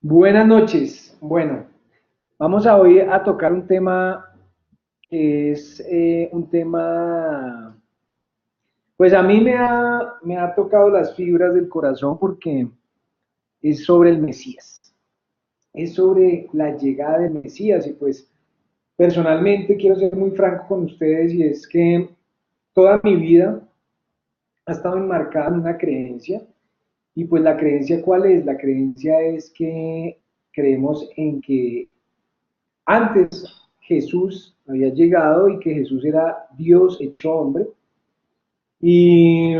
Buenas noches. Bueno, vamos a hoy a tocar un tema que es un tema, pues a mí me ha tocado las fibras del corazón porque es sobre el Mesías, es sobre la llegada del Mesías y pues personalmente quiero ser muy franco con ustedes y es que toda mi vida ha estado enmarcada en una creencia y pues la creencia ¿cuál es? La creencia es que creemos en que antes Jesús había llegado y que Jesús era Dios hecho hombre. Y,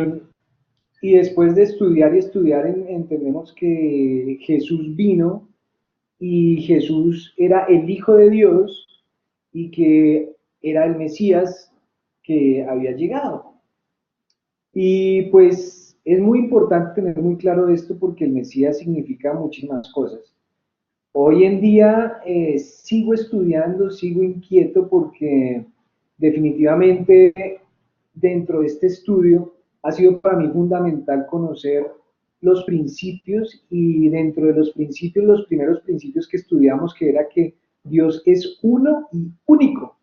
y después de estudiar y estudiar entendemos que Jesús vino y Jesús era el Hijo de Dios y que era el Mesías que había llegado. Y pues es muy importante tener muy claro esto porque el Mesías significa muchísimas cosas. Hoy en día sigo estudiando, sigo inquieto porque definitivamente dentro de este estudio ha sido para mí fundamental conocer los principios y dentro de los principios, los primeros principios que estudiamos, que era que Dios es uno y único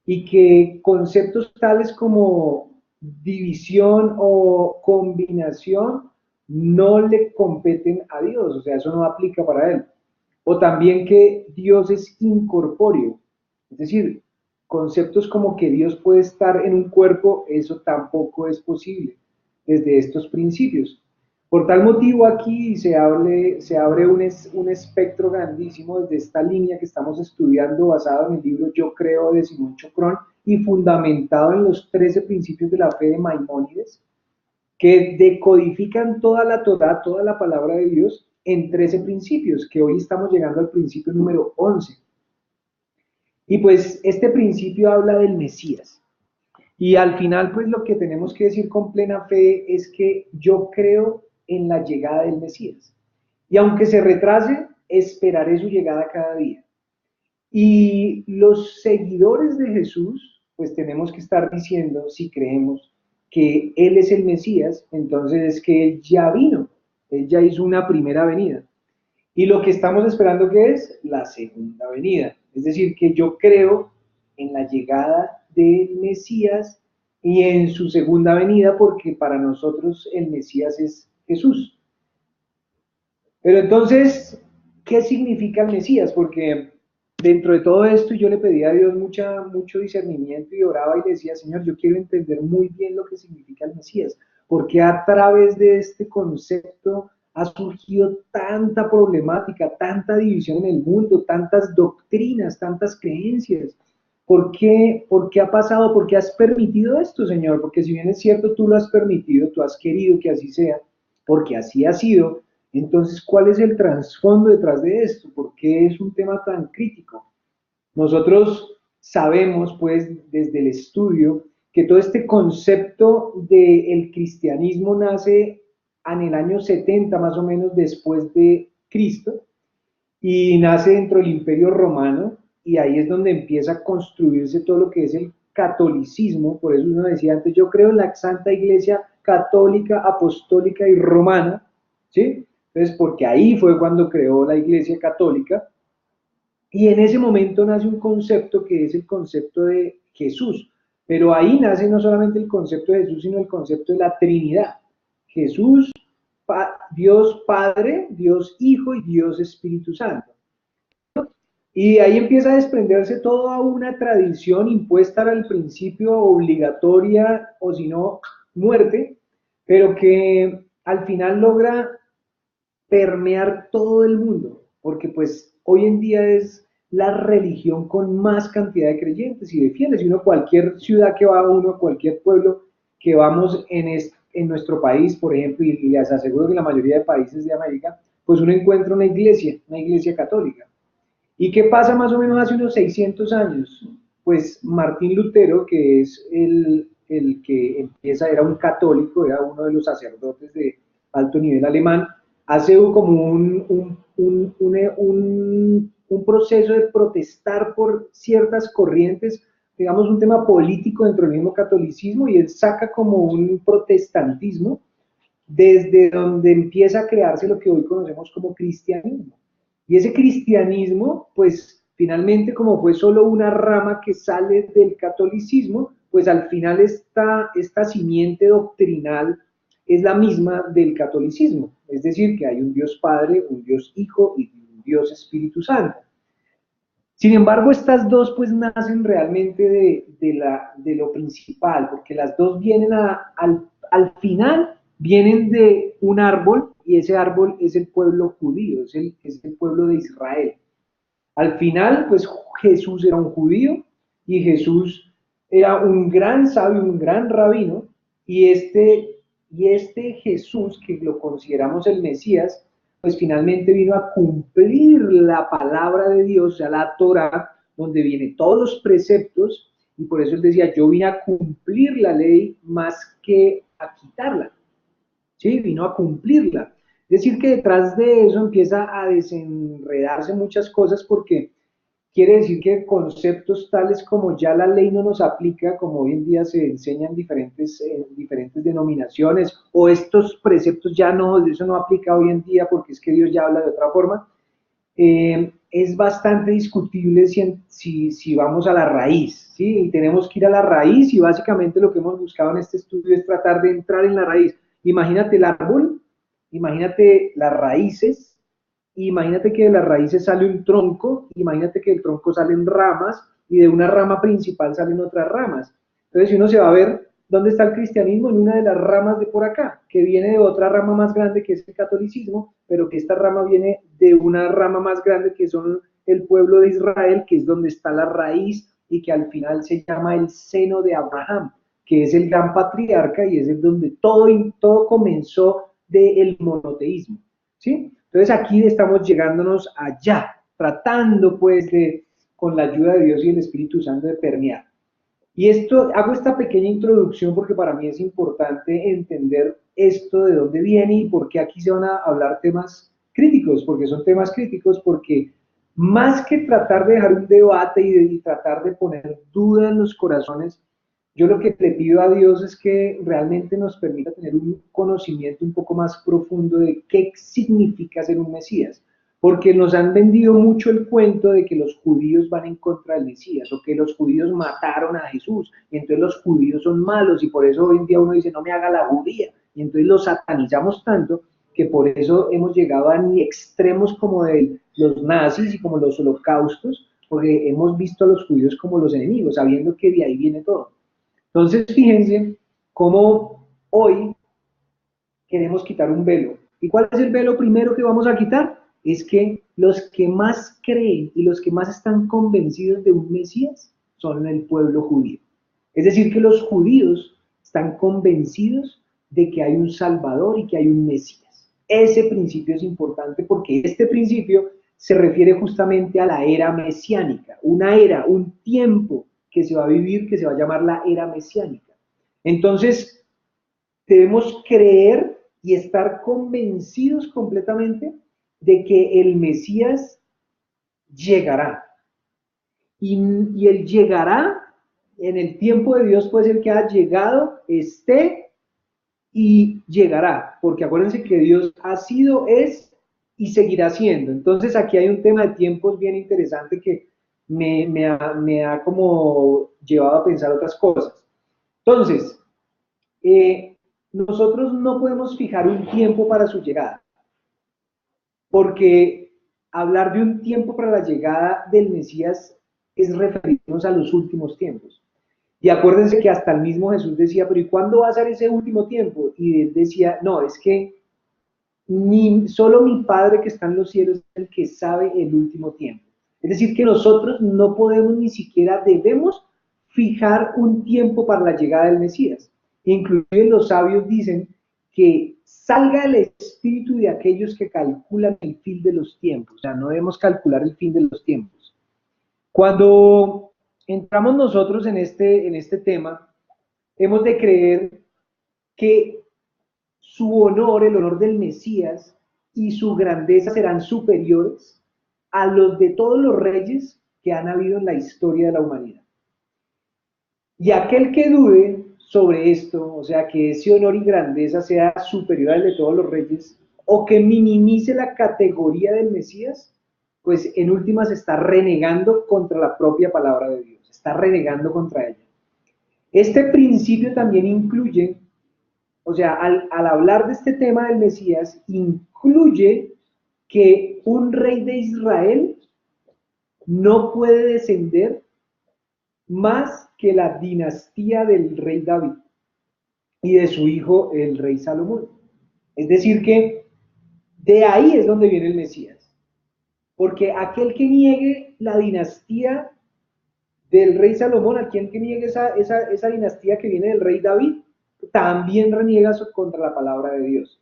y que conceptos tales como división o combinación no le competen a Dios, o sea, eso no aplica para él. O también que Dios es incorpóreo, es decir, conceptos como que Dios puede estar en un cuerpo, eso tampoco es posible desde estos principios. Por tal motivo aquí se abre un espectro grandísimo desde esta línea que estamos estudiando basado en el libro Yo Creo de Simón Chocrón y fundamentado en los 13 principios de la fe de Maimónides, que decodifican toda la Torah, toda la palabra de Dios en 13 principios, que hoy estamos llegando al principio número 11. Y pues este principio habla del Mesías. Y al final, pues lo que tenemos que decir con plena fe es que yo creo en la llegada del Mesías. Y aunque se retrase, esperaré su llegada cada día. Y los seguidores de Jesús, pues tenemos que estar diciendo, si creemos que Él es el Mesías, entonces es que Él ya vino, Él ya hizo una primera venida. Y lo que estamos esperando que es la segunda venida. Es decir, que yo creo en la llegada del Mesías y en su segunda venida, porque para nosotros el Mesías es Jesús. Pero entonces, ¿qué significa el Mesías? Porque dentro de todo esto yo le pedía a Dios mucho discernimiento y oraba y le decía, Señor, yo quiero entender muy bien lo que significa el Mesías, porque a través de este concepto ha surgido tanta problemática, tanta división en el mundo, tantas doctrinas, tantas creencias. ¿Por qué ha pasado? ¿Por qué has permitido esto, Señor? Porque si bien es cierto, tú lo has permitido, tú has querido que así sea, porque así ha sido, entonces, ¿cuál es el trasfondo detrás de esto? ¿Por qué es un tema tan crítico? Nosotros sabemos, pues, desde el estudio, que todo este concepto del cristianismo nace en el año 70 más o menos después de Cristo y nace dentro del Imperio Romano y ahí es donde empieza a construirse todo lo que es el catolicismo, por eso uno decía antes, yo creo en la Santa Iglesia Católica, Apostólica y Romana, ¿sí? Entonces, porque ahí fue cuando creó la Iglesia Católica y en ese momento nace un concepto que es el concepto de Jesús, pero ahí nace no solamente el concepto de Jesús, sino el concepto de la Trinidad. Jesús, Dios Padre, Dios Hijo y Dios Espíritu Santo. Y ahí empieza a desprenderse toda una tradición impuesta al principio obligatoria o si no muerte, pero que al final logra permear todo el mundo, porque pues hoy en día es la religión con más cantidad de creyentes y de fieles. Y uno, cualquier ciudad que va uno, cualquier pueblo que vamos en nuestro país, por ejemplo, y les aseguro que en la mayoría de países de América, pues uno encuentra una iglesia católica. ¿Y qué pasa más o menos hace unos 600 años? Pues Martín Lutero, que es el que empieza, era un católico, era uno de los sacerdotes de alto nivel alemán, hace como un proceso de protestar por ciertas corrientes, digamos un tema político dentro del mismo catolicismo, y él saca como un protestantismo desde donde empieza a crearse lo que hoy conocemos como cristianismo. Y ese cristianismo, pues finalmente como fue solo una rama que sale del catolicismo, pues al final esta simiente doctrinal es la misma del catolicismo. Es decir, que hay un Dios Padre, un Dios Hijo y un Dios Espíritu Santo. Sin embargo, estas dos pues nacen realmente de lo principal, porque las dos vienen al final, vienen de un árbol y ese árbol es el pueblo judío, es el pueblo de Israel. Al final, pues Jesús era un judío y Jesús era un gran sabio, un gran rabino, y este Jesús, que lo consideramos el Mesías, pues finalmente vino a cumplir la palabra de Dios, o sea, la Torah, donde vienen todos los preceptos, y por eso él decía, yo vine a cumplir la ley más que a quitarla, ¿sí? Vino a cumplirla. Es decir, que detrás de eso empieza a desenredarse muchas cosas porque quiere decir que conceptos tales como ya la ley no nos aplica, como hoy en día se enseñan diferentes denominaciones, o estos preceptos ya no, eso no aplica hoy en día porque es que Dios ya habla de otra forma, es bastante discutible si vamos a la raíz, ¿sí? Y tenemos que ir a la raíz y básicamente lo que hemos buscado en este estudio es tratar de entrar en la raíz. Imagínate el árbol, imagínate las raíces, imagínate que de las raíces sale un tronco, imagínate que del tronco salen ramas y de una rama principal salen otras ramas. Entonces, si uno se va a ver dónde está el cristianismo, en una de las ramas de por acá, que viene de otra rama más grande que es el catolicismo, pero que esta rama viene de una rama más grande que son el pueblo de Israel, que es donde está la raíz y que al final se llama el seno de Abraham, que es el gran patriarca y es el donde todo comenzó del monoteísmo, ¿sí? Entonces aquí estamos llegándonos allá, tratando pues de, con la ayuda de Dios y el Espíritu Santo, de permear. Y esto, hago esta pequeña introducción porque para mí es importante entender esto de dónde viene y por qué aquí se van a hablar temas críticos, porque son temas críticos, porque más que tratar de dejar un debate y tratar de poner duda en los corazones, yo lo que le pido a Dios es que realmente nos permita tener un conocimiento un poco más profundo de qué significa ser un Mesías, porque nos han vendido mucho el cuento de que los judíos van en contra del Mesías o que los judíos mataron a Jesús y entonces los judíos son malos y por eso hoy en día uno dice no me haga la judía y entonces los satanizamos tanto que por eso hemos llegado a extremos como de los nazis y como los holocaustos, porque hemos visto a los judíos como los enemigos, sabiendo que de ahí viene todo. Entonces, fíjense cómo hoy queremos quitar un velo. ¿Y cuál es el velo primero que vamos a quitar? Es que los que más creen y los que más están convencidos de un Mesías son el pueblo judío. Es decir, que los judíos están convencidos de que hay un Salvador y que hay un Mesías. Ese principio es importante porque este principio se refiere justamente a la era mesiánica, una era, un tiempo que se va a vivir, que se va a llamar la era mesiánica. Entonces, debemos creer y estar convencidos completamente de que el Mesías llegará. Y él llegará en el tiempo de Dios, puede ser que ha llegado, esté y llegará, porque acuérdense que Dios ha sido, es y seguirá siendo. Entonces aquí hay un tema de tiempos bien interesante que me ha como llevado a pensar otras cosas. Entonces, nosotros no podemos fijar un tiempo para su llegada, porque hablar de un tiempo para la llegada del Mesías es referirnos a los últimos tiempos. Y acuérdense que hasta el mismo Jesús decía, pero ¿y cuándo va a ser ese último tiempo? Y él decía, no, es que ni solo mi Padre que está en los cielos es el que sabe el último tiempo. Es decir, que nosotros no podemos ni siquiera debemos fijar un tiempo para la llegada del Mesías. Inclusive los sabios dicen que salga el espíritu de aquellos que calculan el fin de los tiempos. O sea, no debemos calcular el fin de los tiempos. Cuando entramos nosotros en este tema, hemos de creer que su honor, el honor del Mesías y su grandeza serán superiores a los de todos los reyes que han habido en la historia de la humanidad. Y aquel que dude sobre esto, o sea, que ese honor y grandeza sea superior al de todos los reyes, o que minimice la categoría del Mesías, pues en últimas está renegando contra la propia palabra de Dios, está renegando contra ella. Este principio también incluye, o sea, al hablar de este tema del Mesías, incluye que un rey de Israel no puede descender más que la dinastía del rey David y de su hijo el rey Salomón. Es decir que de ahí es donde viene el Mesías. Porque aquel que niegue la dinastía del rey Salomón, aquel que niegue esa dinastía que viene del rey David, también reniega contra la palabra de Dios.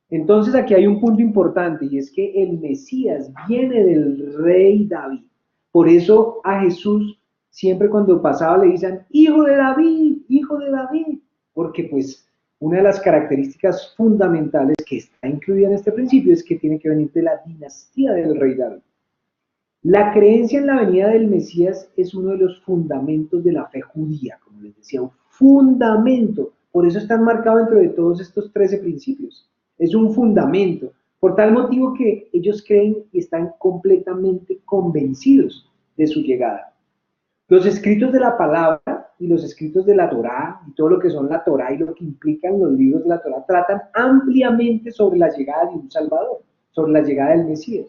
Entonces aquí hay un punto importante y es que el Mesías viene del rey David. Por eso a Jesús siempre cuando pasaba le dicen, hijo de David, porque pues una de las características fundamentales que está incluida en este principio es que tiene que venir de la dinastía del rey David. La creencia en la venida del Mesías es uno de los fundamentos de la fe judía, como les decía, un fundamento. Por eso está marcado dentro de todos estos 13 principios. Es un fundamento. Por tal motivo que ellos creen y están completamente convencidos de su llegada. Los escritos de la palabra y los escritos de la Torá y todo lo que son la Torá y lo que implican los libros de la Torá tratan ampliamente sobre la llegada de un Salvador, sobre la llegada del Mesías.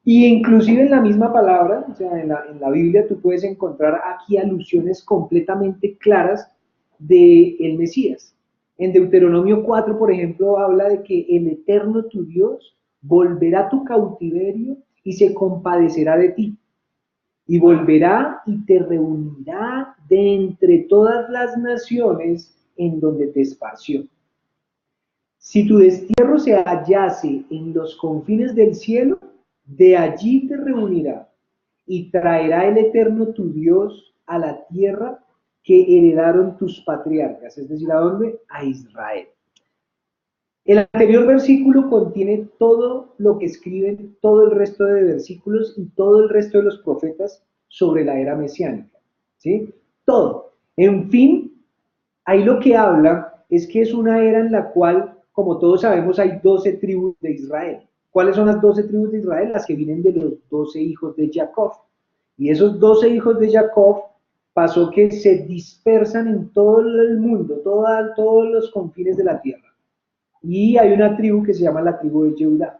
Y inclusive en la misma palabra, o sea, en la Biblia tú puedes encontrar aquí alusiones completamente claras del Mesías. En Deuteronomio 4, por ejemplo, habla de que el Eterno tu Dios volverá a tu cautiverio y se compadecerá de ti. Y volverá y te reunirá de entre todas las naciones en donde te esparció. Si tu destierro se hallase en los confines del cielo, de allí te reunirá y traerá el Eterno tu Dios a la tierra que heredaron tus patriarcas, es decir, ¿a dónde? A Israel. El anterior versículo contiene todo lo que escriben todo el resto de versículos y todo el resto de los profetas sobre la era mesiánica. ¿Sí? Todo. En fin, ahí lo que habla es que es una era en la cual, como todos sabemos, hay 12 tribus de Israel. ¿Cuáles son las 12 tribus de Israel? Las que vienen de los 12 hijos de Jacob. Y esos 12 hijos de Jacob pasó que se dispersan en todo el mundo, todos los confines de la tierra. Y hay una tribu que se llama la tribu de Jehudá.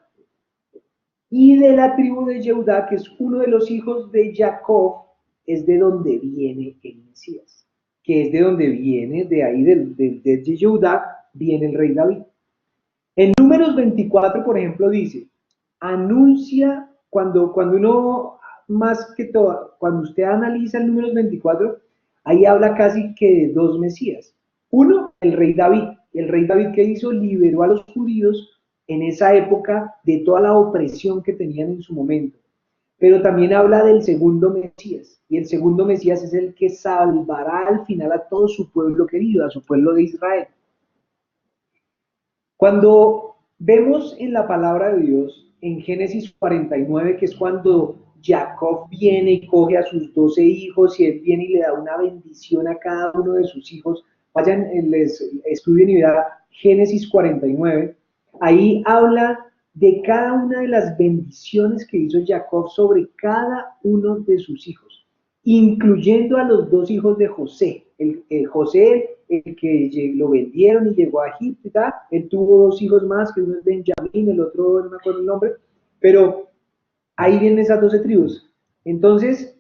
Y de la tribu de Jehudá, que es uno de los hijos de Jacob, es de donde viene el Mesías. Que es de donde viene, de ahí, de Jehudá, viene el rey David. En Números 24, por ejemplo, dice, anuncia, cuando uno, más que todo, cuando usted analiza el Números 24, ahí habla casi que de dos Mesías. Uno, el rey David. El rey David, ¿qué hizo? Liberó a los judíos en esa época de toda la opresión que tenían en su momento. Pero también habla del segundo Mesías. Y el segundo Mesías es el que salvará al final a todo su pueblo querido, a su pueblo de Israel. Cuando vemos en la palabra de Dios, en Génesis 49, que es cuando Jacob viene y coge a sus 12 hijos y él viene y le da una bendición a cada uno de sus hijos, vayan, les estudien y vean Génesis 49, ahí habla de cada una de las bendiciones que hizo Jacob sobre cada uno de sus hijos, incluyendo a los dos hijos de José. José, el que lo vendieron y llegó a Egipto, ¿tá? Él tuvo dos hijos más, que uno es Benjamín, el otro no me acuerdo el nombre, pero ahí vienen esas 12 tribus. Entonces,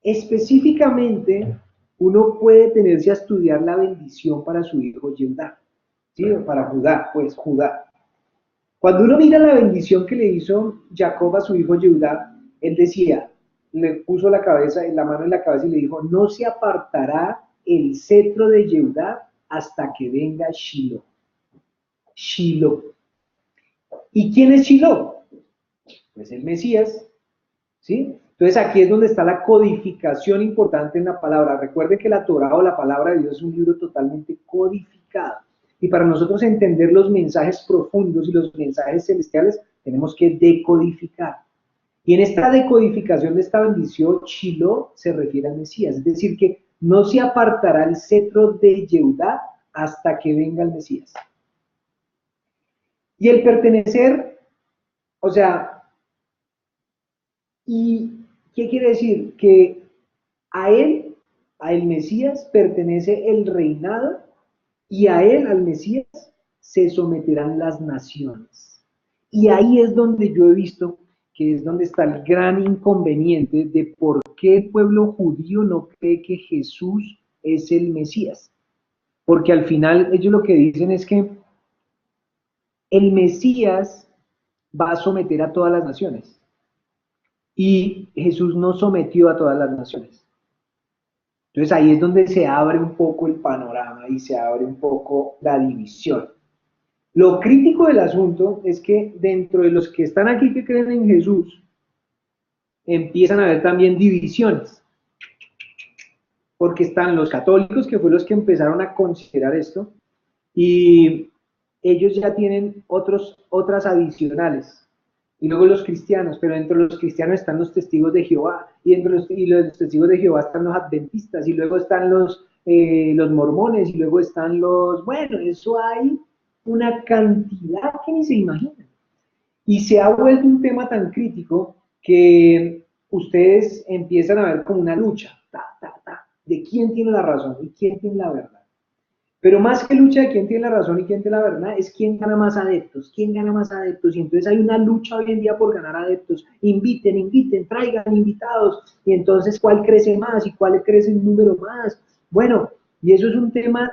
específicamente, uno puede tenerse a estudiar la bendición para su hijo Judá, ¿sí? Para Judá, pues Judá. Cuando uno mira la bendición que le hizo Jacob a su hijo Judá, él decía, le puso la mano en la cabeza y le dijo, no se apartará el cetro de Judá hasta que venga Shiloh. Shiloh. ¿Y quién es Shiloh? Pues el Mesías, ¿sí? Entonces aquí es donde está la codificación importante en la palabra. Recuerden que la Torah o la palabra de Dios es un libro totalmente codificado. Y para nosotros entender los mensajes profundos y los mensajes celestiales, tenemos que decodificar. Y en esta decodificación de esta bendición, Shiloh se refiere al Mesías. Es decir, que no se apartará el cetro de Jehudá hasta que venga el Mesías. Y el pertenecer, o sea, ¿Y qué quiere decir? Que a él, a el Mesías, pertenece el reinado y a él, al Mesías, se someterán las naciones. Y ahí es donde yo he visto que es donde está el gran inconveniente de por qué el pueblo judío no cree que Jesús es el Mesías. Porque al final ellos lo que dicen es que el Mesías va a someter a todas las naciones. Y Jesús no sometió a todas las naciones. Entonces ahí es donde se abre un poco el panorama y se abre un poco la división. Lo crítico del asunto es que dentro de los que están aquí que creen en Jesús, empiezan a haber también divisiones, porque están los católicos, que fueron los que empezaron a considerar esto, y ellos ya tienen otras adicionales. Y luego los cristianos, pero dentro de los cristianos están los testigos de Jehová, y dentro de los testigos de Jehová están los adventistas, y luego están los mormones, y luego están bueno, eso hay una cantidad que ni se imagina. Y se ha vuelto un tema tan crítico que ustedes empiezan a ver como una lucha, de quién tiene la razón y quién tiene la verdad. Pero más que lucha de quién tiene la razón y quién tiene la verdad, es quién gana más adeptos, quién gana más adeptos. Y entonces hay una lucha hoy en día por ganar adeptos. Inviten, inviten, traigan invitados. Y entonces, ¿cuál crece más y cuál crece en número más? Bueno, y eso es un tema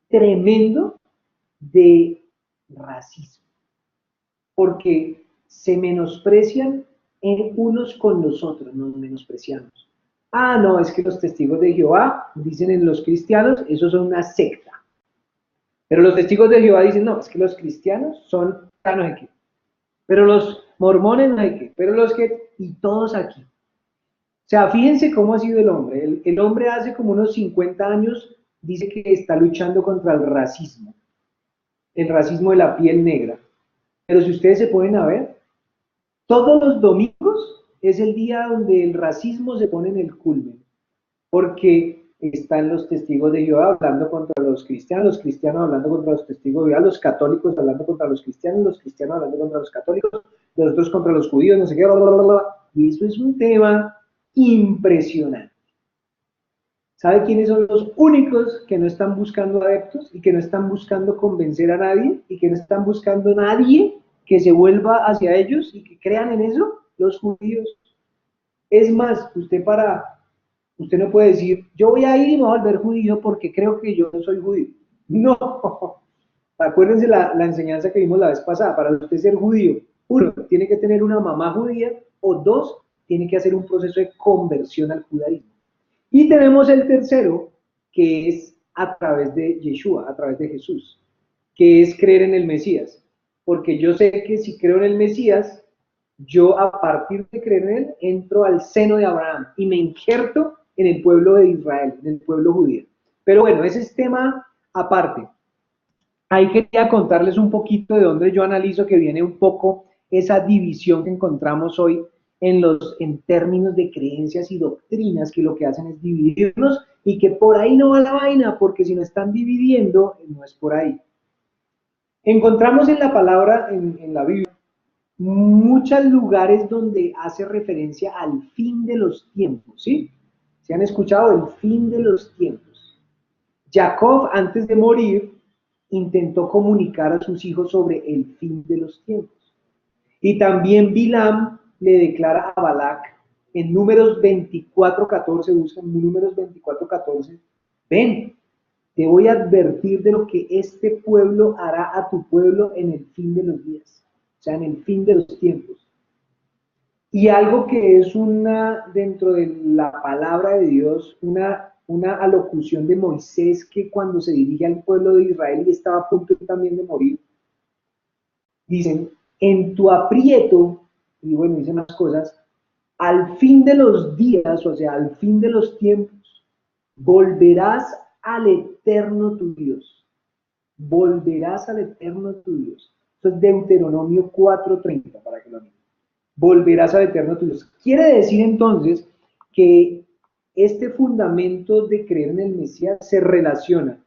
tremendo de racismo, porque se menosprecian en unos con los otros, nos menospreciamos. Ah, no, es que los testigos de Jehová, dicen en los cristianos, esos son una secta. Pero los testigos de Jehová dicen, no, es que los cristianos son, no sé qué. Pero los mormones no sé qué. Pero los que, y todos aquí. O sea, fíjense cómo ha sido el hombre. El hombre hace como unos 50 años dice que está luchando contra el racismo de la piel negra. Pero si ustedes se pueden a ver, todos los domingos es el día donde el racismo se pone en el culmen, porque están los testigos de Jehová hablando contra los cristianos hablando contra los testigos de Jehová, los católicos hablando contra los cristianos hablando contra los católicos, los otros contra los judíos, no sé qué, bla, bla, bla, bla. Y eso es un tema impresionante. ¿Sabe quiénes son los únicos que no están buscando adeptos y que no están buscando convencer a nadie y que no están buscando a nadie que se vuelva hacia ellos y que crean en eso? Los judíos. Es más, usted no puede decir, yo voy a ir y me voy a volver judío porque creo que yo no soy judío. No. Acuérdense la enseñanza que vimos la vez pasada. Para usted ser judío, uno, tiene que tener una mamá judía, o dos, tiene que hacer un proceso de conversión al judaísmo. Y tenemos el tercero, que es a través de Yeshua, a través de Jesús, que es creer en el Mesías. Porque yo sé que si creo en el Mesías, yo a partir de creer en él, entro al seno de Abraham y me injerto en el pueblo de Israel, en el pueblo judío. Pero bueno, ese es tema aparte. Ahí quería contarles un poquito de dónde yo analizo que viene un poco esa división que encontramos hoy en términos de creencias y doctrinas, que lo que hacen es dividirnos y que por ahí no va la vaina, porque si nos están dividiendo, no es por ahí. Encontramos en la palabra, en la Biblia, muchos lugares donde hace referencia al fin de los tiempos, ¿sí? ¿Se han escuchado? El fin de los tiempos. Jacob, antes de morir, intentó comunicar a sus hijos sobre el fin de los tiempos. Y también Bilam le declara a Balac en Números 24:14, buscan Números 24:14, ven, te voy a advertir de lo que este pueblo hará a tu pueblo en el fin de los días, o sea, en el fin de los tiempos. Y algo que es dentro de la palabra de Dios, una alocución de Moisés que cuando se dirige al pueblo de Israel y estaba a punto también de morir, dicen, en tu aprieto, y bueno, dicen más cosas, al fin de los días, o sea, al fin de los tiempos, volverás al eterno tu Dios. Volverás al eterno tu Dios. Esto es Deuteronomio 4:30, para que lo miren. Volverás al eterno tu Dios. Quiere decir entonces que este fundamento de creer en el Mesías se relaciona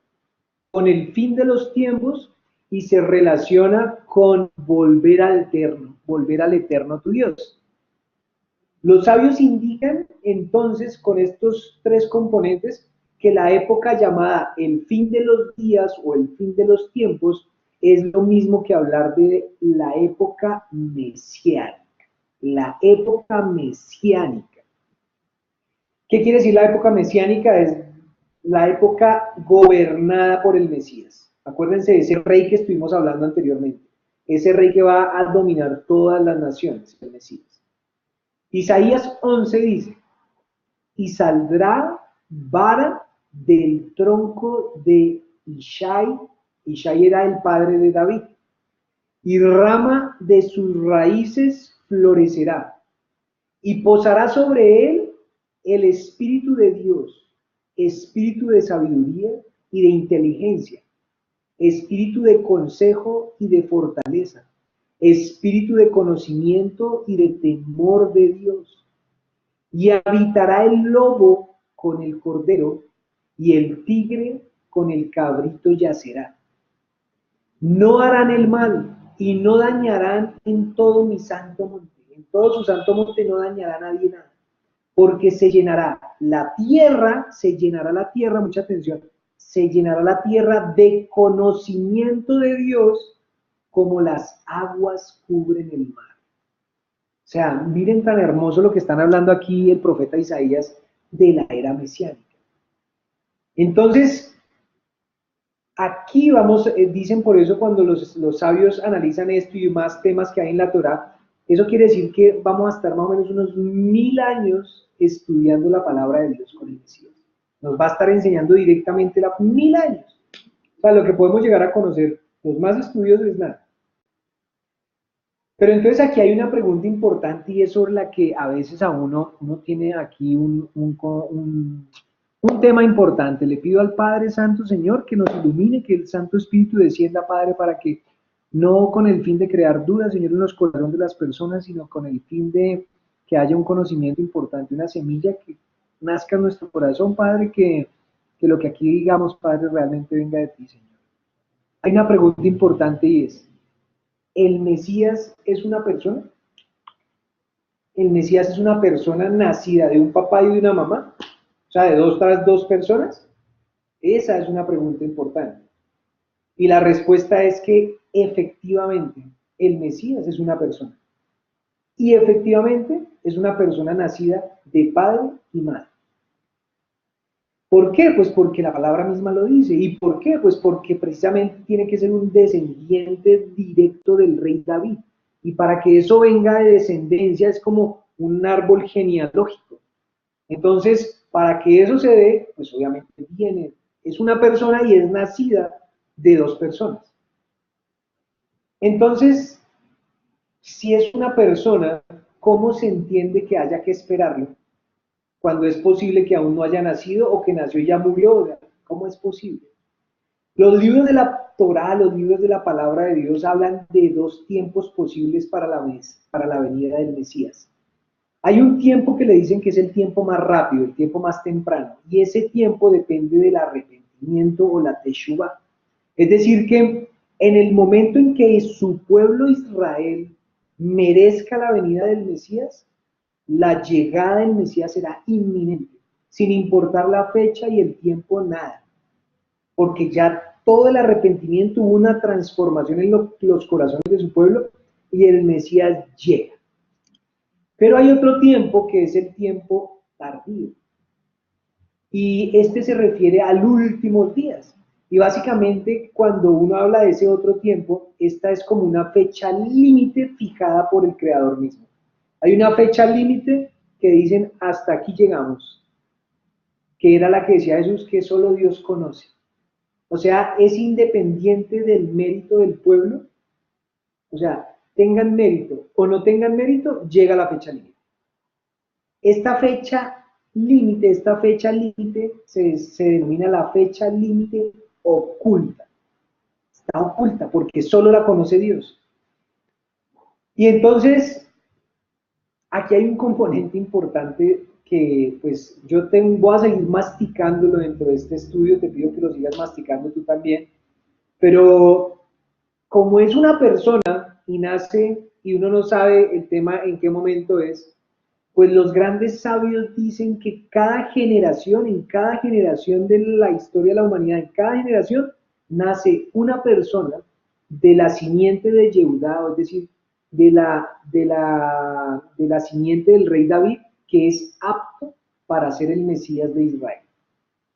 con el fin de los tiempos y se relaciona con volver al eterno tu Dios. Los sabios indican entonces con estos tres componentes que la época llamada el fin de los días o el fin de los tiempos es lo mismo que hablar de la época mesiánica. La época mesiánica. ¿Qué quiere decir la época mesiánica? Es la época gobernada por el Mesías. Acuérdense de ese rey que estuvimos hablando anteriormente. Ese rey que va a dominar todas las naciones, el Mesías. Isaías 11 dice, y saldrá vara del tronco de Ishai, Ishai era el padre de David, y rama de sus raíces florecerá, y posará sobre él el Espíritu de Dios, espíritu de sabiduría y de inteligencia, espíritu de consejo y de fortaleza, espíritu de conocimiento y de temor de Dios. Y habitará el lobo con el cordero, y el tigre con el cabrito yacerá. No harán el mal, y no dañarán en todo mi santo monte. En todo su santo monte no dañará a nadie nada. Porque se llenará la tierra, mucha atención, se llenará la tierra de conocimiento de Dios como las aguas cubren el mar. O sea, miren tan hermoso lo que están hablando aquí el profeta Isaías de la era mesiánica. Entonces, aquí vamos, dicen por eso cuando los sabios analizan esto y más temas que hay en la Torá, eso quiere decir que vamos a estar más o menos unos 1000 años estudiando la palabra de Dios con el Mesías. Nos va a estar enseñando directamente 1000 años. O sea, lo que podemos llegar a conocer, los más estudios es nada. Pero entonces aquí hay una pregunta importante y es sobre la que a veces a uno tiene aquí un tema importante. Le pido al Padre Santo, Señor, que nos ilumine, que el Santo Espíritu descienda, Padre, para que no con el fin de crear dudas, Señor, en los corazones de las personas, sino con el fin de que haya un conocimiento importante, una semilla que nazca en nuestro corazón, Padre, que lo que aquí digamos, Padre, realmente venga de ti, Señor. Hay una pregunta importante y es, ¿el Mesías es una persona? ¿El Mesías es una persona nacida de un papá y de una mamá? O sea, de dos personas. Esa es una pregunta importante. Y la respuesta es que efectivamente el Mesías es una persona. Y efectivamente es una persona nacida de padre y madre. ¿Por qué? Pues porque la palabra misma lo dice. ¿Y por qué? Pues porque precisamente tiene que ser un descendiente directo del rey David. Y para que eso venga de descendencia es como un árbol genealógico. Entonces, para que eso se dé, pues obviamente viene, es una persona y es nacida de dos personas. Entonces, si es una persona, ¿cómo se entiende que haya que esperarlo? Cuando es posible que aún no haya nacido o que nació y ya murió. ¿Cómo es posible? Los libros de la Torá, los libros de la palabra de Dios hablan de dos tiempos posibles para la venida del Mesías. Hay un tiempo que le dicen que es el tiempo más rápido, el tiempo más temprano, y ese tiempo depende del arrepentimiento o la teshuvá. Es decir, que en el momento en que su pueblo Israel merezca la venida del Mesías, la llegada del Mesías será inminente, sin importar la fecha y el tiempo, nada. Porque ya todo el arrepentimiento hubo una transformación en los corazones de su pueblo y el Mesías llega. Pero hay otro tiempo que es el tiempo tardío. Y este se refiere a los últimos días. Y básicamente cuando uno habla de ese otro tiempo, esta es como una fecha límite fijada por el Creador mismo. Hay una fecha límite que dicen hasta aquí llegamos, que era la que decía Jesús que solo Dios conoce. O sea, es independiente del mérito del pueblo. O sea, tengan mérito o no tengan mérito, llega la fecha límite. Esta fecha límite se denomina la fecha límite oculta. Está oculta porque solo la conoce Dios. Y entonces, aquí hay un componente importante que pues voy a seguir masticándolo dentro de este estudio, te pido que lo sigas masticando tú también, pero como es una persona y nace y uno no sabe el tema en qué momento es, Pues los grandes sabios dicen que cada generación, en cada generación de la historia de la humanidad, en cada generación nace una persona de la simiente de Yehudá, es decir, de la simiente del rey David, que es apto para ser el Mesías de Israel.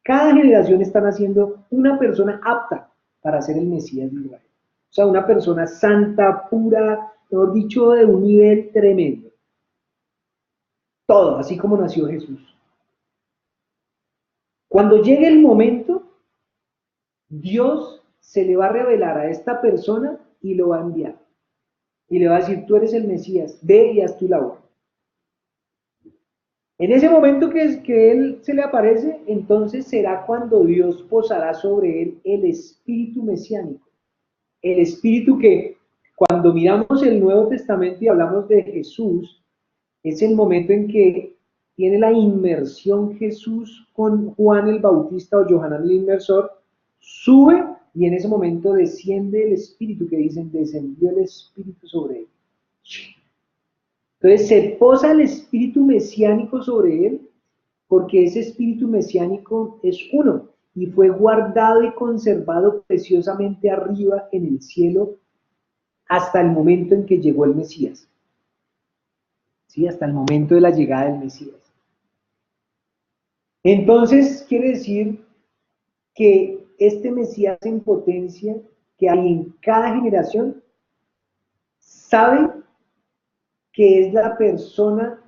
Cada generación está naciendo una persona apta para ser el Mesías de Israel. O sea, una persona santa, pura, mejor dicho, de un nivel tremendo. Todo, así como nació Jesús. Cuando llegue el momento, Dios se le va a revelar a esta persona y lo va a enviar. Y le va a decir, tú eres el Mesías, ve y haz tu labor. En ese momento que él se le aparece, entonces será cuando Dios posará sobre él el espíritu mesiánico. El espíritu que cuando miramos el Nuevo Testamento y hablamos de Jesús, es el momento en que tiene la inmersión Jesús con Juan el Bautista o Johanán el Inmersor, sube y en ese momento desciende el Espíritu, que dicen, descendió el Espíritu sobre él. Entonces se posa el Espíritu mesiánico sobre él, porque ese Espíritu mesiánico es uno, y fue guardado y conservado preciosamente arriba en el cielo hasta el momento en que llegó el Mesías. ¿Sí? Hasta el momento de la llegada del Mesías. Entonces, quiere decir que este Mesías en potencia que hay en cada generación sabe que es la persona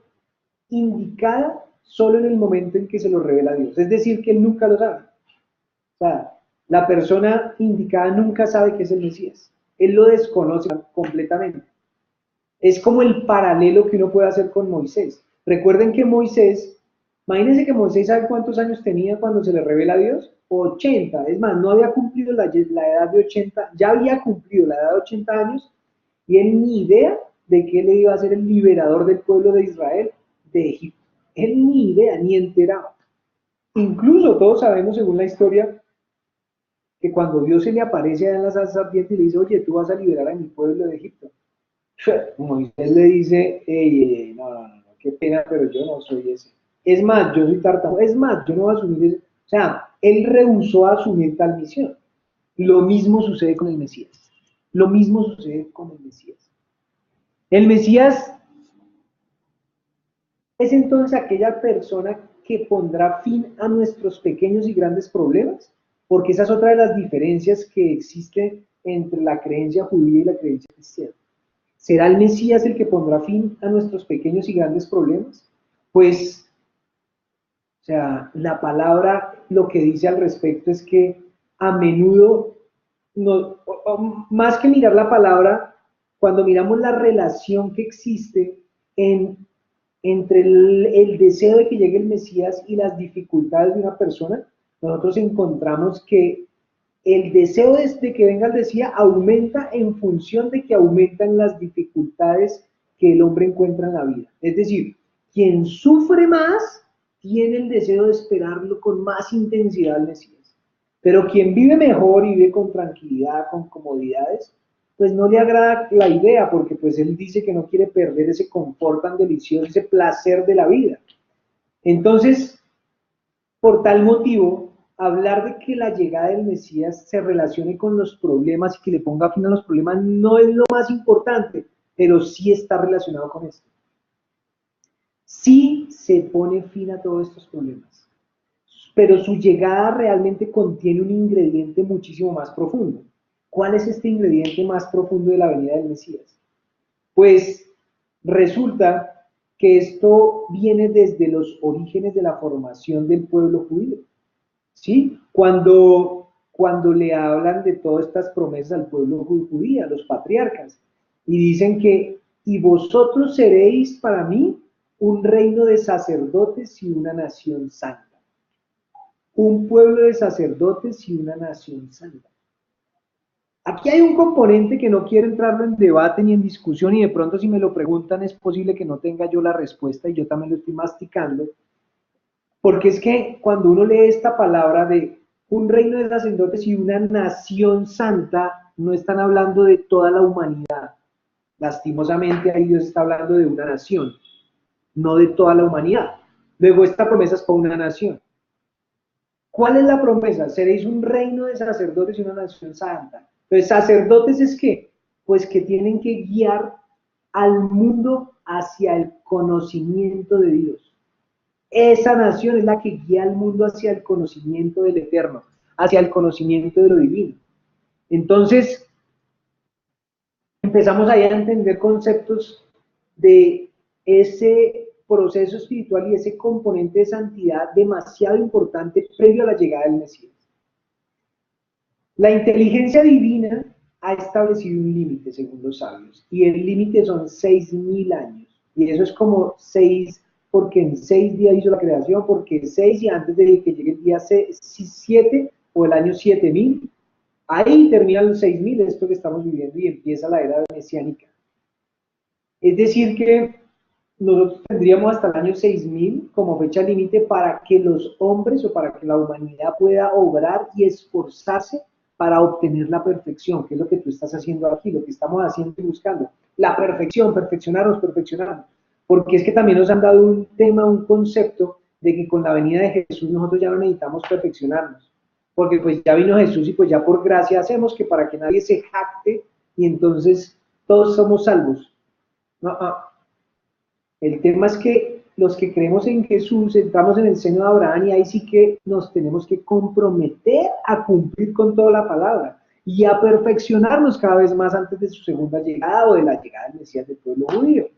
indicada solo en el momento en que se lo revela Dios. Es decir, que él nunca lo sabe. O sea, la persona indicada nunca sabe que es el Mesías. Él lo desconoce completamente. Es como el paralelo que uno puede hacer con Moisés. Recuerden que Moisés, imagínense que Moisés sabe cuántos años tenía cuando se le revela a Dios. 80, es más, no había cumplido la edad de 80, ya había cumplido la edad de 80 años y él ni idea de que él iba a ser el liberador del pueblo de Israel de Egipto. Él ni idea, ni enterado. Incluso todos sabemos, según la historia, que cuando Dios se le aparece en la zarza ardiente y le dice, oye, tú vas a liberar a mi pueblo de Egipto. Moisés le dice, no, qué pena, pero yo no soy ese. Es más, yo soy tartamudo. Es más, yo no voy a asumir eso. O sea, él rehusó asumir tal misión. Lo mismo sucede con el Mesías. Lo mismo sucede con el Mesías. El Mesías es entonces aquella persona que pondrá fin a nuestros pequeños y grandes problemas, porque esa es otra de las diferencias que existe entre la creencia judía y la creencia cristiana. ¿Será el Mesías el que pondrá fin a nuestros pequeños y grandes problemas? Pues, o sea, la palabra lo que dice al respecto es que a menudo, no, más que mirar la palabra, cuando miramos la relación que existe entre el deseo de que llegue el Mesías y las dificultades de una persona, nosotros encontramos que el deseo de que venga el Mesías aumenta en función de que aumentan las dificultades que el hombre encuentra en la vida. Es decir, quien sufre más tiene el deseo de esperarlo con más intensidad al Mesías. Pero quien vive mejor y vive con tranquilidad, con comodidades, pues no le agrada la idea, porque pues él dice que no quiere perder ese confort tan delicioso, ese placer de la vida. Entonces, por tal motivo, hablar de que la llegada del Mesías se relacione con los problemas y que le ponga fin a los problemas no es lo más importante, pero sí está relacionado con esto. Sí se pone fin a todos estos problemas, pero su llegada realmente contiene un ingrediente muchísimo más profundo. ¿Cuál es este ingrediente más profundo de la venida del Mesías? Pues resulta que esto viene desde los orígenes de la formación del pueblo judío. ¿Sí? Cuando le hablan de todas estas promesas al pueblo judío, a los patriarcas, y dicen que, y vosotros seréis para mí un reino de sacerdotes y una nación santa. Un pueblo de sacerdotes y una nación santa. Aquí hay un componente que no quiero entrarlo en debate ni en discusión, y de pronto si me lo preguntan es posible que no tenga yo la respuesta y yo también lo estoy masticando, porque es que cuando uno lee esta palabra de un reino de sacerdotes y una nación santa, no están hablando de toda la humanidad. Lastimosamente ahí Dios está hablando de una nación. no de toda la humanidad. Luego esta promesa es para una nación. ¿Cuál es la promesa? Seréis un reino de sacerdotes y una nación santa. Entonces, sacerdotes es qué? Pues que tienen que guiar al mundo hacia el conocimiento de Dios. Esa nación es la que guía al mundo hacia el conocimiento del Eterno, hacia el conocimiento de lo divino. Entonces, empezamos ahí a entender conceptos de ese proceso espiritual y ese componente de santidad demasiado importante previo a la llegada del Mesías. La inteligencia divina ha establecido un límite, según los sabios, y el límite son 6.000 años. Y eso es como 6, porque en 6 días hizo la creación, porque 6 y antes de que llegue el día 7 o el año 7.000, ahí terminan los 6.000, esto que estamos viviendo, y empieza la era mesiánica. Es decir, que nosotros tendríamos hasta el año 6.000 como fecha límite para que los hombres o para que la humanidad pueda obrar y esforzarse para obtener la perfección, que es lo que tú estás haciendo aquí, lo que estamos haciendo y buscando. La perfección, perfeccionarnos, perfeccionarnos. Porque es que también nos han dado un tema, un concepto de que con la venida de Jesús nosotros ya no necesitamos perfeccionarnos. Porque pues ya vino Jesús y pues ya por gracia hacemos que para que nadie se jacte y entonces todos somos salvos. No, el tema es que los que creemos en Jesús entramos en el seno de Abraham y ahí sí que nos tenemos que comprometer a cumplir con toda la palabra y a perfeccionarnos cada vez más antes de su segunda llegada o de la llegada del Mesías del pueblo judío.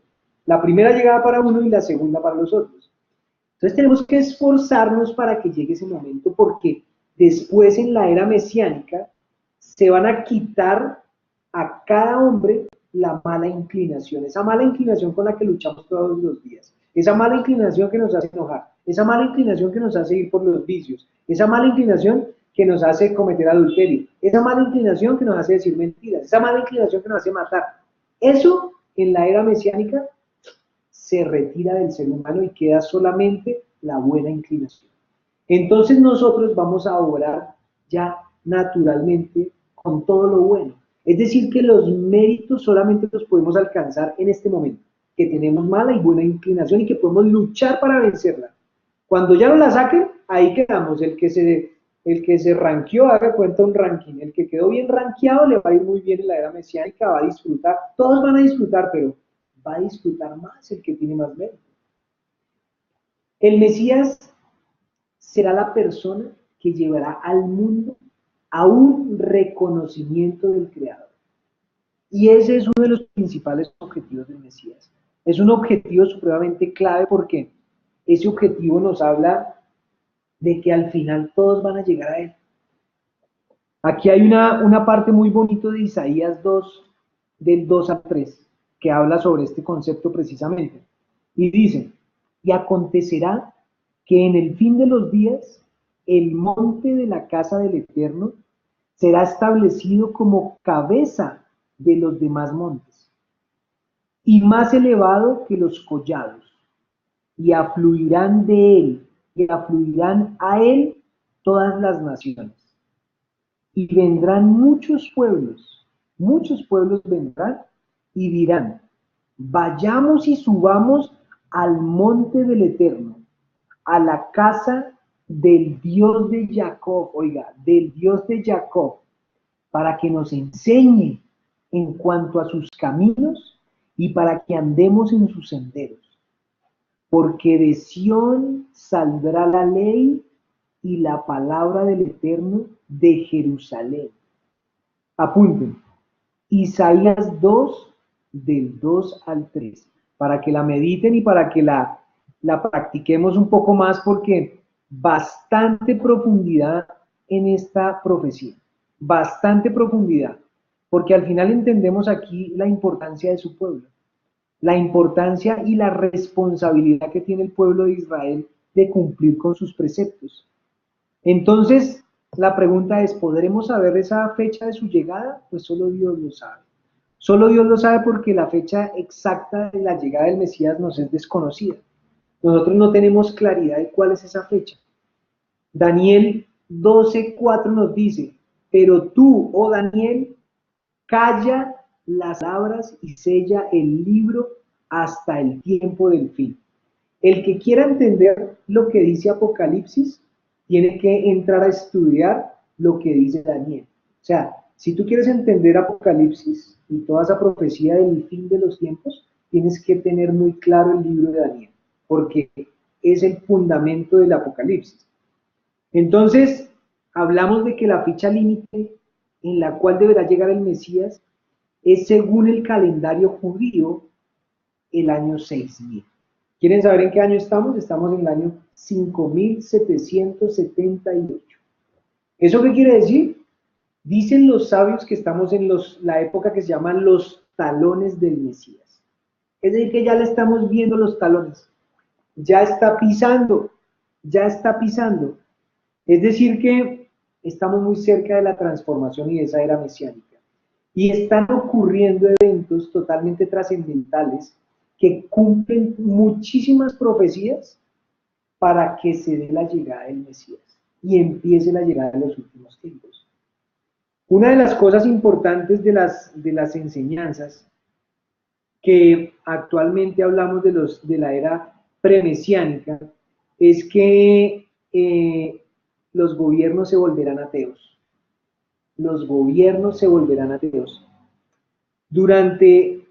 La primera llegada para uno y la segunda para los otros. Entonces tenemos que esforzarnos para que llegue ese momento porque después en la era mesiánica se van a quitar a cada hombre la mala inclinación, esa mala inclinación con la que luchamos todos los días, esa mala inclinación que nos hace enojar, esa mala inclinación que nos hace ir por los vicios, esa mala inclinación que nos hace cometer adulterio, esa mala inclinación que nos hace decir mentiras, esa mala inclinación que nos hace matar. Eso en la era mesiánica se retira del ser humano y queda solamente la buena inclinación. Entonces nosotros vamos a obrar ya naturalmente con todo lo bueno. Es decir, que los méritos solamente los podemos alcanzar en este momento, que tenemos mala y buena inclinación y que podemos luchar para vencerla. Cuando ya no la saquen, ahí quedamos. El que se ranqueó, haga cuenta un ranking. El que quedó bien ranqueado le va a ir muy bien en la era mesiánica, va a disfrutar. Todos van a disfrutar, pero va a disfrutar más el que tiene más mérito. El Mesías será la persona que llevará al mundo a un reconocimiento del Creador. Y ese es uno de los principales objetivos del Mesías. Es un objetivo supremamente clave porque ese objetivo nos habla de que al final todos van a llegar a Él. Aquí hay una parte muy bonita de Isaías 2, del 2 al 3, que habla sobre este concepto precisamente. Y dice, y acontecerá que en el fin de los días el monte de la casa del Eterno será establecido como cabeza de los demás montes y más elevado que los collados, y afluirán de él, y afluirán a él todas las naciones. Y vendrán muchos pueblos vendrán y dirán, vayamos y subamos al monte del Eterno, a la casa del Dios de Jacob, oiga, del Dios de Jacob, para que nos enseñe en cuanto a sus caminos y para que andemos en sus senderos. Porque de Sión saldrá la ley y la palabra del Eterno de Jerusalén. Apunten, Isaías 2, del 2 al 3, para que la mediten y para que la practiquemos un poco más, porque bastante profundidad en esta profecía, bastante profundidad, porque al final entendemos aquí la importancia de su pueblo, la importancia y la responsabilidad que tiene el pueblo de Israel de cumplir con sus preceptos. Entonces, la pregunta es, ¿podremos saber esa fecha de su llegada? Pues solo Dios lo sabe. Solo Dios lo sabe porque la fecha exacta de la llegada del Mesías nos es desconocida. Nosotros no tenemos claridad de cuál es esa fecha. Daniel 12:4 nos dice, pero tú, oh Daniel, calla las palabras y sella el libro hasta el tiempo del fin. El que quiera entender lo que dice Apocalipsis, tiene que entrar a estudiar lo que dice Daniel. O sea, si tú quieres entender Apocalipsis y toda esa profecía del fin de los tiempos, tienes que tener muy claro el libro de Daniel, porque es el fundamento del Apocalipsis. Entonces, hablamos de que la fecha límite en la cual deberá llegar el Mesías es, según el calendario judío, el año 6000. ¿Quieren saber en qué año estamos? Estamos en el año 5778. ¿Eso qué quiere decir? Dicen los sabios que estamos en la época que se llaman los talones del Mesías. Es decir, que ya le estamos viendo los talones. Ya está pisando, ya está pisando. Es decir, que estamos muy cerca de la transformación y de esa era mesiánica. Y están ocurriendo eventos totalmente trascendentales que cumplen muchísimas profecías para que se dé la llegada del Mesías y empiece la llegada de los últimos tiempos. Una de las cosas importantes de las enseñanzas que actualmente hablamos de la era premesiánica es que los gobiernos se volverán ateos. Los gobiernos se volverán ateos. Durante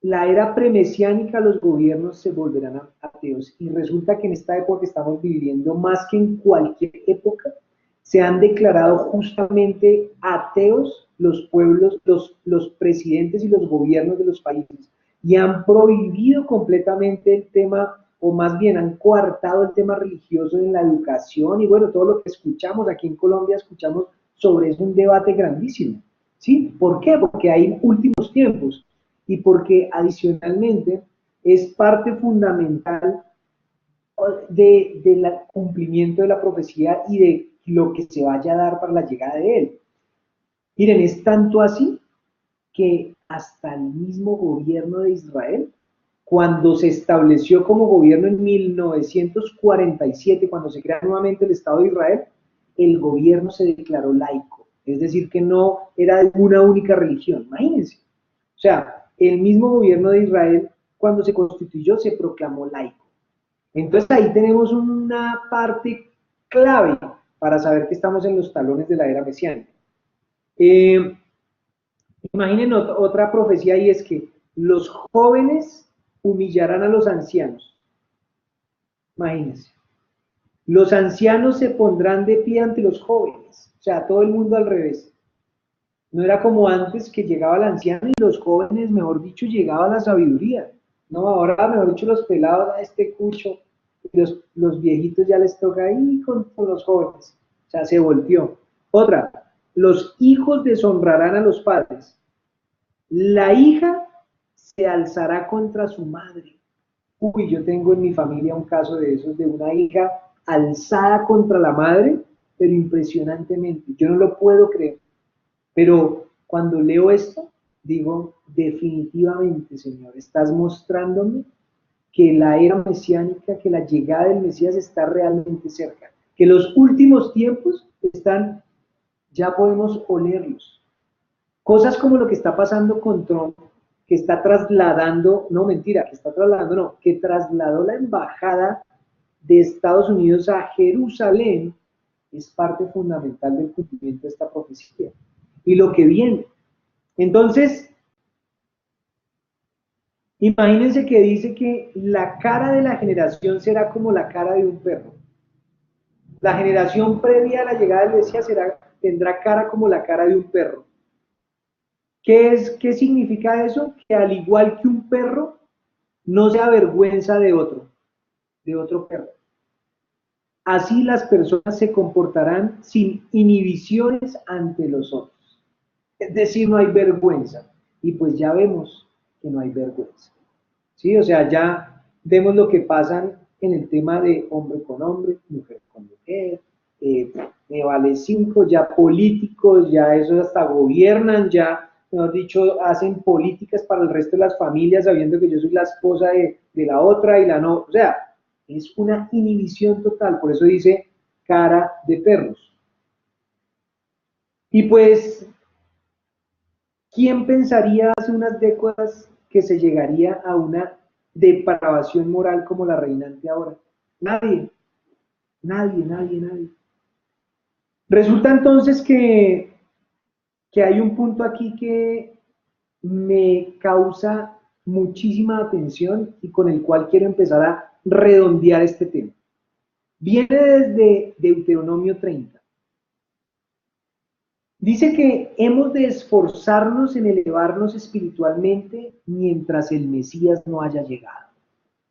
la era premesiánica los gobiernos se volverán ateos y resulta que en esta época que estamos viviendo, más que en cualquier época, se han declarado justamente ateos los pueblos, los presidentes y los gobiernos de los países y han prohibido completamente el tema, o más bien han coartado el tema religioso en la educación y bueno, todo lo que escuchamos aquí en Colombia, escuchamos sobre eso un debate grandísimo. ¿Sí? ¿Por qué? Porque hay últimos tiempos y porque adicionalmente es parte fundamental del cumplimiento de la profecía y de lo que se vaya a dar para la llegada de él. Miren, es tanto así que hasta el mismo gobierno de Israel, cuando se estableció como gobierno en 1947, cuando se crea nuevamente el Estado de Israel, el gobierno se declaró laico, es decir, que no era de una única religión, imagínense. O sea, el mismo gobierno de Israel, cuando se constituyó, se proclamó laico. Entonces ahí tenemos una parte clave para saber que estamos en los talones de la era mesiánica. Eh, Imaginen otra profecía y es que los jóvenes humillarán a los ancianos. Imagínense. Los ancianos se pondrán de pie ante los jóvenes. O sea, todo el mundo al revés. No era como antes que llegaba el anciano y los jóvenes, mejor dicho, llegaba la sabiduría. No, ahora, mejor dicho, los pelados a este cucho, y los viejitos ya les toca ahí con los jóvenes. O sea, se volteó. Otra, los hijos deshonrarán a los padres. La hija se alzará contra su madre. Uy, yo tengo en mi familia un caso de esos, de una hija alzada contra la madre, pero impresionantemente. Yo no lo puedo creer. Pero cuando leo esto, digo, definitivamente, Señor, estás mostrándome que la era mesiánica, que la llegada del Mesías está realmente cerca, que los últimos tiempos están, ya podemos olerlos. Cosas como lo que está pasando con Trump, que está trasladando, no mentira, que está trasladando, no, que trasladó la embajada de Estados Unidos a Jerusalén, es parte fundamental del cumplimiento de esta profecía. Y lo que viene. Entonces, imagínense que dice que la cara de la generación será como la cara de un perro. La generación previa a la llegada del Mesías tendrá cara como la cara de un perro. ¿Qué significa eso? Que al igual que un perro, no se avergüenza de otro perro. Así las personas se comportarán sin inhibiciones ante los otros. Es decir, no hay vergüenza. Y pues ya vemos que no hay vergüenza. ¿Sí? O sea, ya vemos lo que pasa en el tema de hombre con hombre, mujer con mujer, me vale cinco, ya políticos, ya eso hasta gobiernan, ya, mejor dicho, hacen políticas para el resto de las familias sabiendo que yo soy la esposa de la otra y la no, o sea, es una inhibición total, por eso dice cara de perros. Y pues, ¿quién pensaría hace unas décadas que se llegaría a una depravación moral como la reinante ahora. Nadie, nadie, nadie, nadie. Resulta entonces que hay un punto aquí que me causa muchísima atención y con el cual quiero empezar a redondear este tema. Viene desde Deuteronomio 30. Dice que hemos de esforzarnos en elevarnos espiritualmente mientras el Mesías no haya llegado.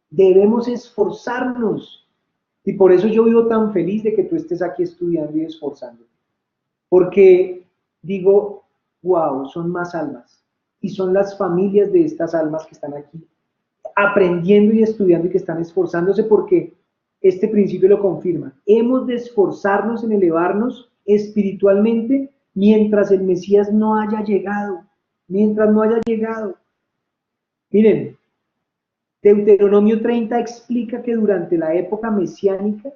Debemos esforzarnos. Y por eso yo vivo tan feliz de que tú estés aquí estudiando y esforzándote. Porque digo, wow, son más almas. Y son las familias de estas almas que están aquí aprendiendo y estudiando y que están esforzándose porque este principio lo confirma. Hemos de esforzarnos en elevarnos espiritualmente mientras el Mesías no haya llegado. Mientras no haya llegado. Miren, Deuteronomio 30 explica que durante la época mesiánica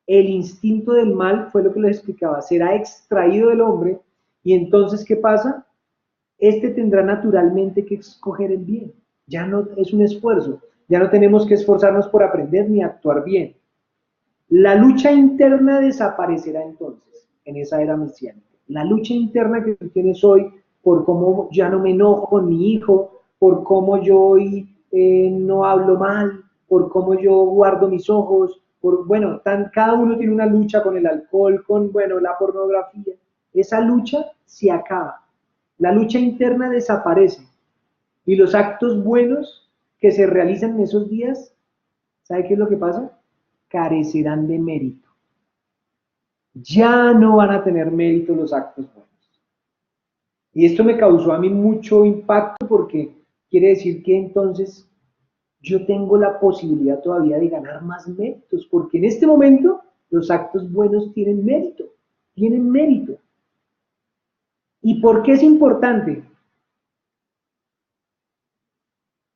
el instinto del mal, fue lo que les explicaba, será extraído del hombre y entonces, ¿qué pasa? Este tendrá naturalmente que escoger el bien. Ya no es un esfuerzo, ya no tenemos que esforzarnos por aprender ni actuar bien. La lucha interna desaparecerá entonces en esa era mesiánica. La lucha interna que tú tienes hoy por cómo ya no me enojo con mi hijo, por cómo yo hoy no hablo mal, por cómo yo guardo mis ojos, bueno, cada uno tiene una lucha con el alcohol, con, bueno, la pornografía. Esa lucha se acaba. La lucha interna desaparece. Y los actos buenos que se realizan en esos días, ¿sabe qué es lo que pasa? Carecerán de mérito. Ya no van a tener mérito los actos buenos. Y esto me causó a mí mucho impacto porque quiere decir que entonces yo tengo la posibilidad todavía de ganar más méritos, porque en este momento los actos buenos tienen mérito, tienen mérito. ¿Y por qué es importante?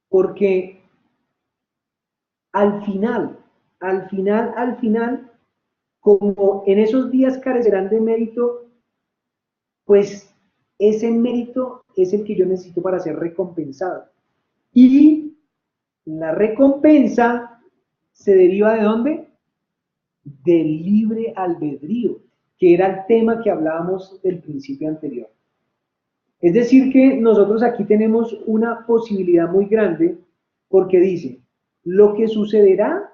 Porque al final, al final, como en esos días carecerán de mérito, pues ese mérito es el que yo necesito para ser recompensado. Y la recompensa se deriva de ¿dónde? Del libre albedrío, que era el tema que hablábamos del principio anterior. Es decir, que nosotros aquí tenemos una posibilidad muy grande porque dice, lo que sucederá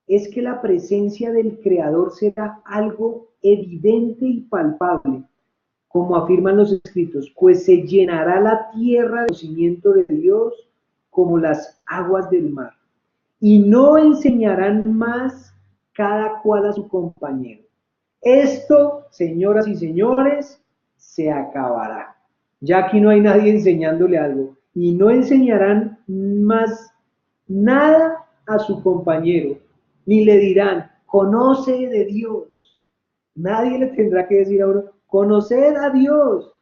es que la presencia del Creador será algo evidente y palpable, como afirman los escritos, pues se llenará la tierra de conocimiento de Dios como las aguas del mar, y no enseñarán más cada cual a su compañero. Esto, señoras y señores, se acabará. Ya aquí no hay nadie enseñándole algo, y no enseñarán más nada a su compañero, ni le dirán, conoce de Dios. Nadie le tendrá que decir a uno, conoced a Dios,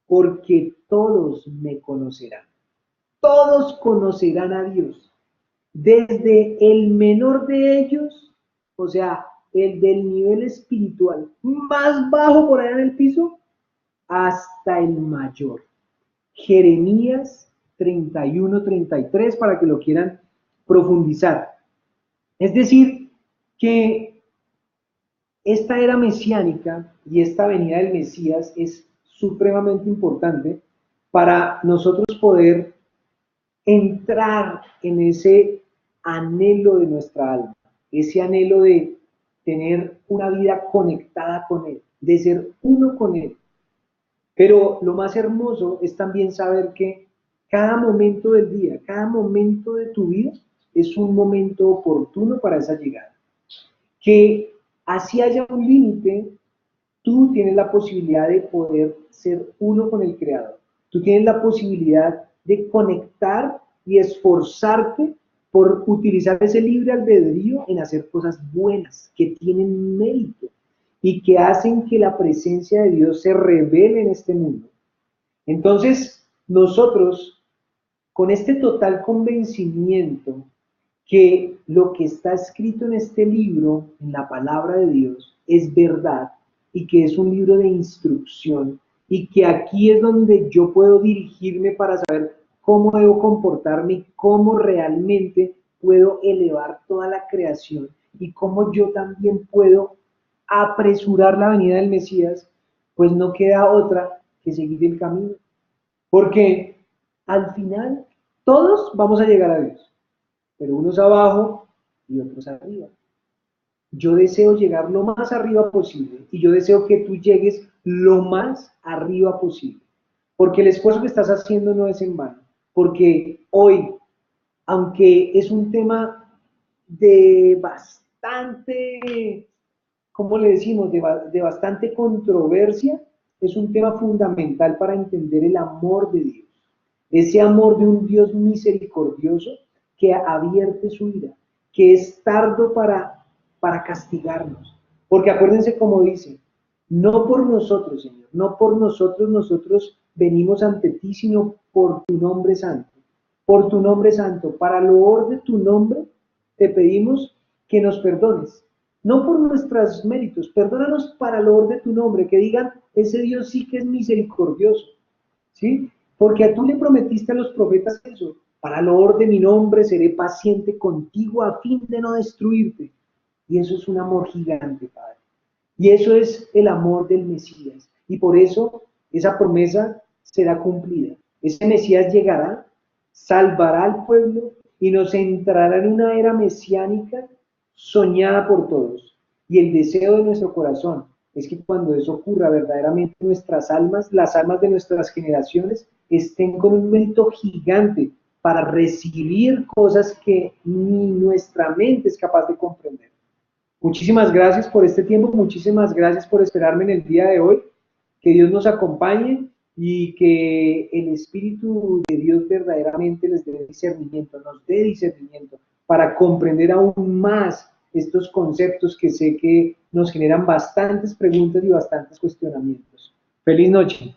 porque todos me conocerán. Todos conocerán a Dios. Desde el menor de ellos, o sea, el del nivel espiritual más bajo por allá en el piso, hasta el mayor. Jeremías 31-33 para que lo quieran profundizar. Es decir, que esta era mesiánica y esta venida del Mesías es supremamente importante para nosotros poder entrar en ese anhelo de nuestra alma, ese anhelo de tener una vida conectada con Él, de ser uno con Él. Pero lo más hermoso es también saber que cada momento del día, cada momento de tu vida es un momento oportuno para esa llegada. Que así haya un límite, tú tienes la posibilidad de poder ser uno con el Creador. Tú tienes la posibilidad de conectar y esforzarte por utilizar ese libre albedrío en hacer cosas buenas, que tienen mérito y que hacen que la presencia de Dios se revele en este mundo. Entonces, nosotros, con este total convencimiento que lo que está escrito en este libro, en la palabra de Dios, es verdad y que es un libro de instrucción y que aquí es donde yo puedo dirigirme para saber cómo debo comportarme, cómo realmente puedo elevar toda la creación y cómo yo también puedo apresurar la venida del Mesías, pues no queda otra que seguir el camino. Porque al final todos vamos a llegar a Dios, pero unos abajo y otros arriba. Yo deseo llegar lo más arriba posible y yo deseo que tú llegues lo más arriba posible. Porque el esfuerzo que estás haciendo no es en vano. Porque hoy, aunque es un tema de bastante, ¿cómo le decimos? De bastante controversia, es un tema fundamental para entender el amor de Dios. Ese amor de un Dios misericordioso que advierte su ira, que es tardo para castigarnos. Porque acuérdense como dice, no por nosotros, Señor, no por nosotros venimos ante ti, sino por tu nombre santo. Por tu nombre santo, para loor de tu nombre, te pedimos que nos perdones. No por nuestros méritos, perdónanos para loor de tu nombre, que digan, ese Dios sí que es misericordioso. ¿Sí? Porque a tú le prometiste a los profetas eso, para loor de mi nombre seré paciente contigo a fin de no destruirte. Y eso es un amor gigante, Padre. Y eso es el amor del Mesías. Y por eso esa promesa será cumplida. Ese Mesías llegará, salvará al pueblo y nos entrará en una era mesiánica soñada por todos. Y el deseo de nuestro corazón es que cuando eso ocurra, verdaderamente nuestras almas, las almas de nuestras generaciones, estén con un mérito gigante para recibir cosas que ni nuestra mente es capaz de comprender. Muchísimas gracias por este tiempo, muchísimas gracias por esperarme en el día de hoy. Que Dios nos acompañe y que el Espíritu de Dios verdaderamente les dé discernimiento, nos dé discernimiento para comprender aún más estos conceptos que sé que nos generan bastantes preguntas y bastantes cuestionamientos. Feliz noche.